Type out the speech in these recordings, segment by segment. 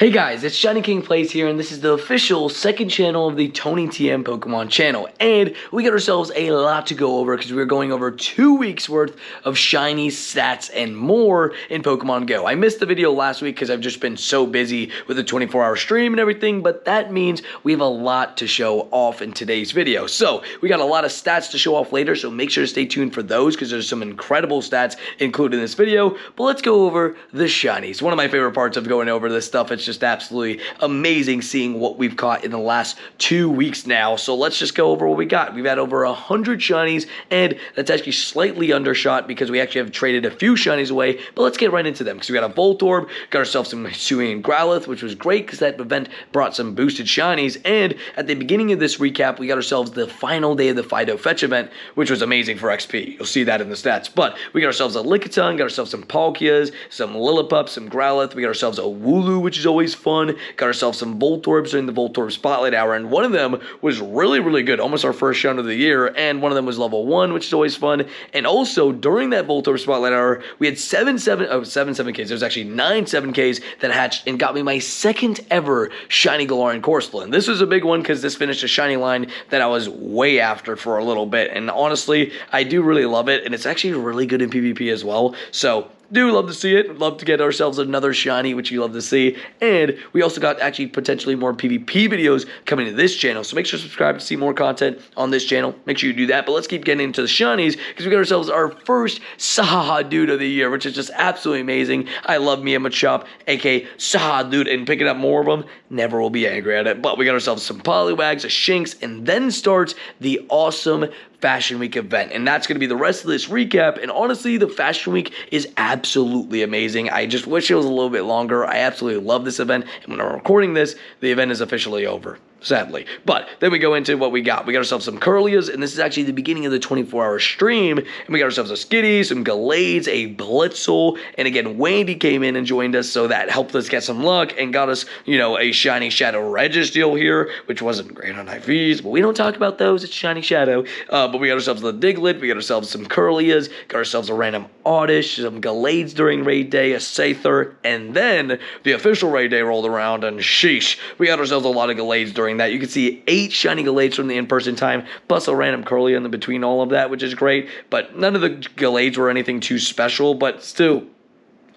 Hey guys, it's Shiny King Plays here, and this is the official second channel of the Tony TM Pokemon channel. And we got ourselves a lot to go over because we're going over 2 weeks worth of shiny stats and more in Pokemon Go. I missed the video last week because I've just been so busy with the 24-hour stream and everything, but that means we have a lot to show off in today's video. So we got a lot of stats to show off later, so make sure to stay tuned for those because there's some incredible stats included in this video. But let's go over the shinies. One of my favorite parts of going over this stuff, it's just absolutely amazing seeing what we've caught in the last 2 weeks now. So let's just go over what we got. We've had over 100 shinies, and that's actually slightly undershot because we actually have traded a few shinies away, but let's get right into them because we got a Voltorb, got ourselves some Hisuian and Growlithe, which was great because that event brought some boosted shinies, and at the beginning of this recap, we got ourselves the final day of the Fido Fetch event, which was amazing for XP. You'll see that in the stats, but we got ourselves a Lickitung, got ourselves some Palkias, some Lillipup, some Growlithe, we got ourselves a Wooloo, which is always fun. Got ourselves some Voltorbs during the Voltorb Spotlight Hour, and one of them was really good, almost our first shine of the year, and one of them was level 1, which is always fun. And also, during that Voltorb Spotlight Hour, we had 7 7Ks. There's actually 9 7Ks that hatched and got me my second ever Shiny Galarian Corsola. This was a big one because this finished a shiny line that I was way after for a little bit, and honestly, I do really love it, and it's actually really good in PvP as well, so do love to see it. Love to get ourselves another shiny, which you love to see. And we also got actually potentially more PvP videos coming to this channel. So make sure to subscribe to see more content on this channel. Make sure you do that. But let's keep getting into the shinies because we got ourselves our first Saha-Dude of the year, which is just absolutely amazing. I love me a Machop, aka Saha-Dude, and picking up more of them, never will be angry at it. But we got ourselves some Poliwags, a Shinx, and then starts the awesome Fashion Week event, and that's going to be the rest of this recap. And honestly, the Fashion Week is absolutely amazing. I just wish it was a little bit longer. I absolutely love this event, and when I'm recording this, the event is officially over, sadly. But then we go into what we got. We got ourselves some Curlias, and this is actually the beginning of the 24-hour stream, and we got ourselves a Skitty, some Galades, a Blitzel, and again, Wendy came in and joined us, so that helped us get some luck and got us, you know, a Shiny Shadow Registeel here, which wasn't great on IVs, but we don't talk about those. It's Shiny Shadow. But we got ourselves the Diglett, we got ourselves some Curlias, got ourselves a random Oddish, some Galades during Raid Day, a Sather, and then the official Raid Day rolled around, and sheesh, we got ourselves a lot of Galades during that. You can see 8 shiny Galades from the in-person time, plus a random Curlia in the between all of that, which is great, but none of the Galades were anything too special, but still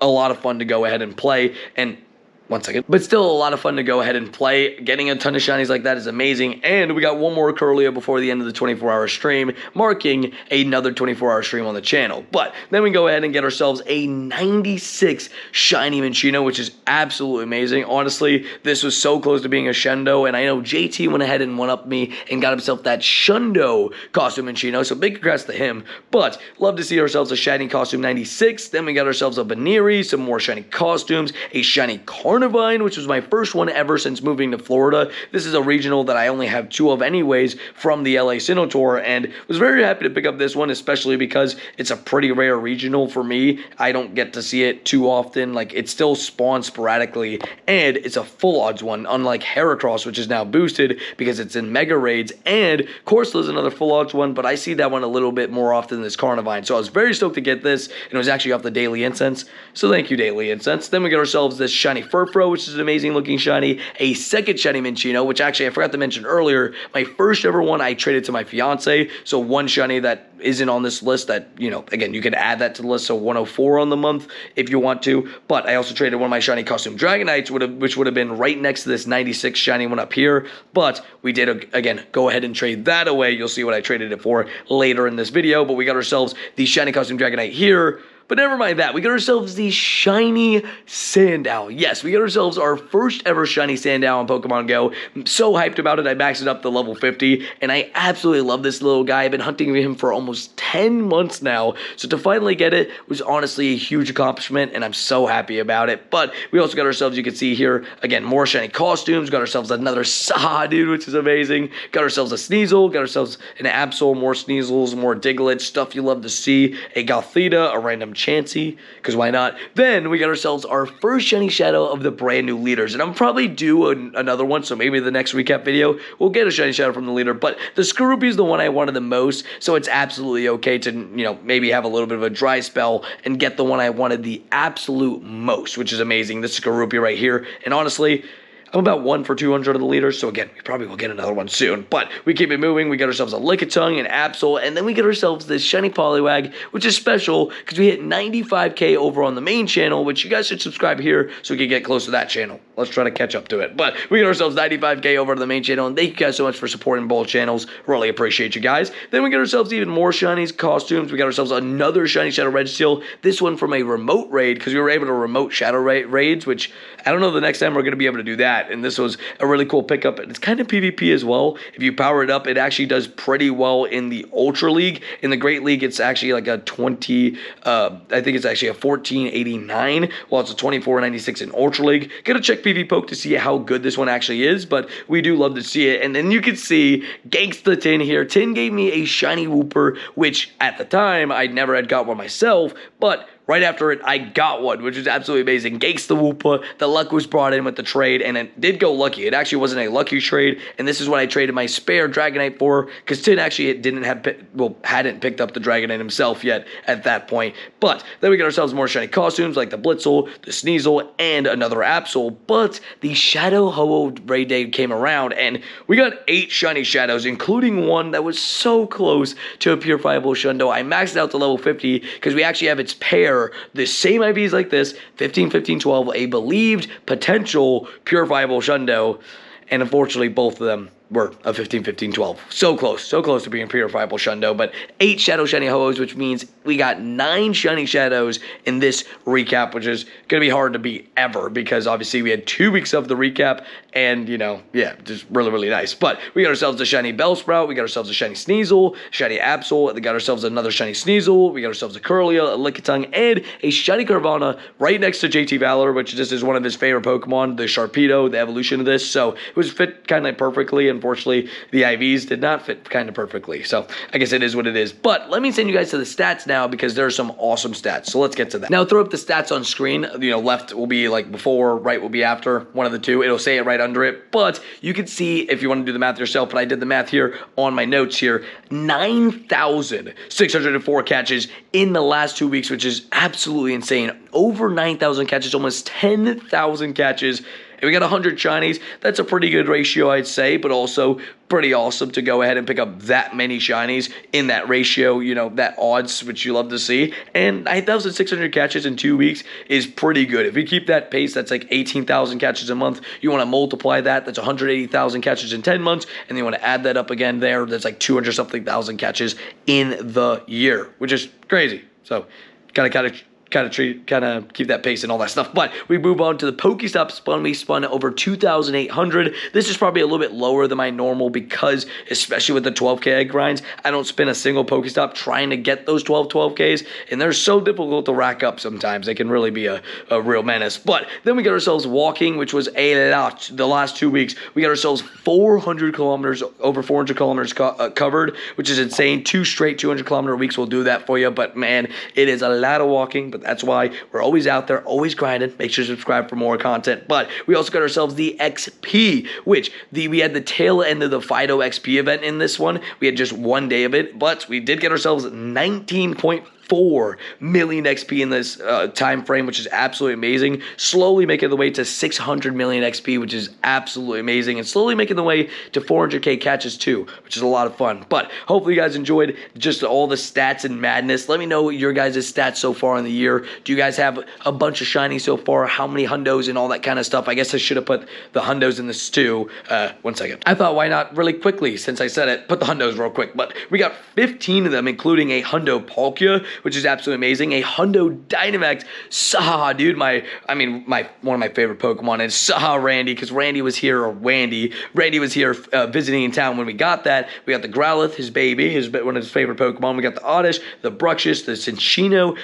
a lot of fun to go ahead and play. And one second. But still a lot of fun to go ahead and play. Getting a ton of shinies like that is amazing. And we got one more Curlia before the end of the 24-hour stream, marking another 24-hour stream on the channel. But then we go ahead and get ourselves a 96 shiny Minccino, which is absolutely amazing. Honestly, this was so close to being a Shundo, and I know JT went ahead and one-upped me and got himself that Shundo costume Minccino, so big congrats to him. But love to see ourselves a shiny costume 96. Then we got ourselves a Veneeri, some more shiny costumes, a shiny Carnivine, which was my first one ever since moving to Florida. This is a regional that I only have 2 of anyways from the LA Sinnoh Tour, and was very happy to pick up this one, especially because it's a pretty rare regional for me. I don't get to see it too often. Like, it still spawns sporadically, and it's a full odds one, unlike Heracross, which is now boosted because it's in Mega Raids, and Corsola is another full odds one, but I see that one a little bit more often than this Carnivine, so I was very stoked to get this, and it was actually off the Daily Incense, so thank you, Daily Incense. Then we got ourselves this shiny Furfrou, which is an amazing looking shiny, a second shiny Minccino, which actually I forgot to mention earlier, my first ever one I traded to my fiance, so one shiny that isn't on this list that, you know, again, you can add that to the list, so 104 on the month if you want to, but I also traded one of my shiny costume Dragonites, which would have been right next to this 96 shiny one up here, but we did, again, go ahead and trade that away. You'll see what I traded it for later in this video, but we got ourselves the shiny costume Dragonite here. But never mind that, we got ourselves the shiny Sandile. Yes, we got ourselves our first ever shiny Sandile on Pokemon Go. I'm so hyped about it, I maxed it up to level 50, and I absolutely love this little guy. I've been hunting him for almost 10 months now, so to finally get it was honestly a huge accomplishment, and I'm so happy about it. But we also got ourselves, you can see here, again, more shiny costumes, got ourselves another Saha-Dude, which is amazing, got ourselves a Sneasel, got ourselves an Absol, more Sneasels, more Diglett, stuff you love to see, a Gothita, a random random Chansey, because why not? Then we got ourselves our first shiny shadow of the brand new leaders, and I'm probably due another one, so maybe the next recap video we'll get a shiny shadow from the leader. But the Skorupi is the one I wanted the most, so it's absolutely okay to, you know, maybe have a little bit of a dry spell and get the one I wanted the absolute most, which is amazing. This Skorupi right here, and honestly, I'm about 1 for 200 of the leaders, so again, we probably will get another one soon. But we keep it moving. We got ourselves a Lickitung, an Absol, and then we get ourselves this shiny Poliwag, which is special because we hit 95k over on the main channel, which you guys should subscribe here so we can get close to that channel. Let's try to catch up to it. But we got ourselves 95k over to the main channel, and thank you guys so much for supporting both channels. Really appreciate you guys. Then we get ourselves even more shinies, costumes. We got ourselves another shiny Shadow Registeel. This one from a remote raid, because we were able to remote Shadow raids, which I don't know the next time we're going to be able to do that. And this was a really cool pickup. It's kind of PvP as well. If you power it up, it actually does pretty well in the Ultra League. In the Great League, it's actually like a 20, I think it's actually a 1489, while it's a 2496 in Ultra League. Gotta check PV Poke to see how good this one actually is, but we do love to see it. And then you can see Gangsta Tin here. Tin gave me a shiny Wooper, which at the time, I never had got one myself, but right after it, I got one, which was absolutely amazing. Gangsta Wooper, the luck was brought in with the trade, and it did go lucky. It actually wasn't a lucky trade, and this is what I traded my spare Dragonite for, because Tin actually hadn't picked up the Dragonite himself yet at that point. But then we got ourselves more shiny costumes, like the Blitzel, the Sneasel, and another Absol. But the Shadow Ho-Oh raid day came around, and we got 8 shiny shadows, including one that was so close to a purifiable Hundo. I maxed out to level 50, because we actually have its pair, the same IVs like this, 15, 15, 12, a believed potential purifiable Hundo, and unfortunately both of them were a 15, 15, 12. So close to being purifiable Hundo, but 8 Shadow Shiny Ho-Ohs, which means we got 9 Shiny Shadows in this recap, which is going to be hard to beat ever, because obviously we had 2 weeks of the recap, and, you know, yeah, just really, really nice. But we got ourselves a Shiny Bellsprout, we got ourselves a Shiny Sneasel, Shiny Absol, we got ourselves another Shiny Sneasel, we got ourselves a Curlia, a Lickitung, and a Shiny Carvanha right next to JT Valor, which this is one of his favorite Pokemon, the Sharpedo, the evolution of this, so it was fit kind of perfectly. Unfortunately, the IVs did not fit kind of perfectly, so I guess it is what it is. But let me send you guys to the stats now, because there are some awesome stats, so let's get to that. Now, throw up the stats on screen. You know, left will be like before, right will be after, one of the two. It'll say it right under it, but you can see if you want to do the math yourself, but I did the math here on my notes here. 9,604 catches in the last 2 weeks, which is absolutely insane. Over 9,000 catches, almost 10,000 catches. And we got 100 shinies. That's a pretty good ratio, I'd say, but also pretty awesome to go ahead and pick up that many shinies in that ratio, you know, that odds, which you love to see. And 9,600 catches in 2 weeks is pretty good. If you keep that pace, that's like 18,000 catches a month. You want to multiply that, that's 180,000 catches in 10 months, and then you want to add that up again there, that's like 200-something thousand catches in the year, which is crazy. So, kind of keep that pace and all that stuff. But we move on to the Pokestop spun. We spun over 2,800. This is probably a little bit lower than my normal, because especially with the 12k egg grinds, I don't spin a single Pokestop trying to get those 12Ks, and they're so difficult to rack up sometimes. They can really be a real menace. But then we got ourselves walking, which was a lot. The last 2 weeks, we got ourselves 400 kilometers, over 400 kilometers covered, which is insane. 2 straight 200-kilometer weeks will do that for you. But man, it is a lot of walking, but that's why we're always out there, always grinding. Make sure to subscribe for more content. But we also got ourselves the XP, which we had the tail end of the Fido XP event in this one. We had just 1 day of it, but we did get ourselves 19.4 million XP in this time frame, which is absolutely amazing. Slowly making the way to 600 million XP, which is absolutely amazing, and slowly making the way to 400k catches too, which is a lot of fun. But hopefully you guys enjoyed just all the stats and madness. Let me know what your guys' stats so far in the year. Do you guys have a bunch of shinies so far? How many Hundos and all that kind of stuff? I guess I should have put the Hundos in this too. 1 second. I thought, why not really quickly, since I said it, put the Hundos real quick. But we got 15 of them, including a Hundo Palkia, which is absolutely amazing. A Hundo Dynamax Saha, dude. One of my favorite Pokemon is Saha Randy, because Randy was here, or Randy was here visiting in town when we got that. We got the Growlithe, his baby, one of his favorite Pokemon. We got the Oddish, the Bruxish, the Cinccino,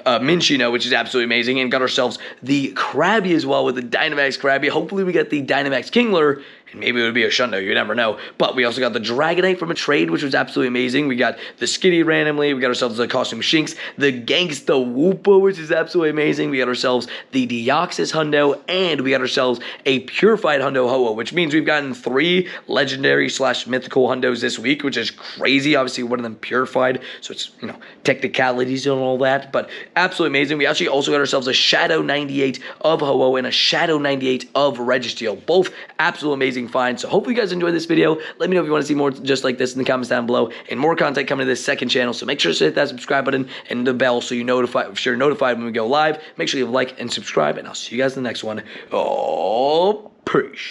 Minccino, which is absolutely amazing, and got ourselves the Krabby as well with the Dynamax Krabby. Hopefully we get the Dynamax Kingler, and maybe it would be a Hundo, you never know. But we also got the Dragonite from a trade, which was absolutely amazing. We got the Skitty randomly, family. We got ourselves the Costume Shinx, the Gangsta Woopa, which is absolutely amazing. We got ourselves the Deoxys Hundo, and we got ourselves a Purified Hundo Ho-Oh, which means we've gotten 3 legendary / mythical Hundos this week, which is crazy. Obviously, one of them purified, so it's, you know, technicalities and all that, but absolutely amazing. We actually also got ourselves a Shadow 98 of Ho-Oh and a Shadow 98 of Registeel. Both absolutely amazing finds. So hopefully you guys enjoyed this video. Let me know if you want to see more just like this in the comments down below, and more content coming to this second channel. So make sure to hit that subscribe button and the bell so you're notified when we go live. Make sure you like and subscribe, and I'll see you guys in the next one. Oh, peace.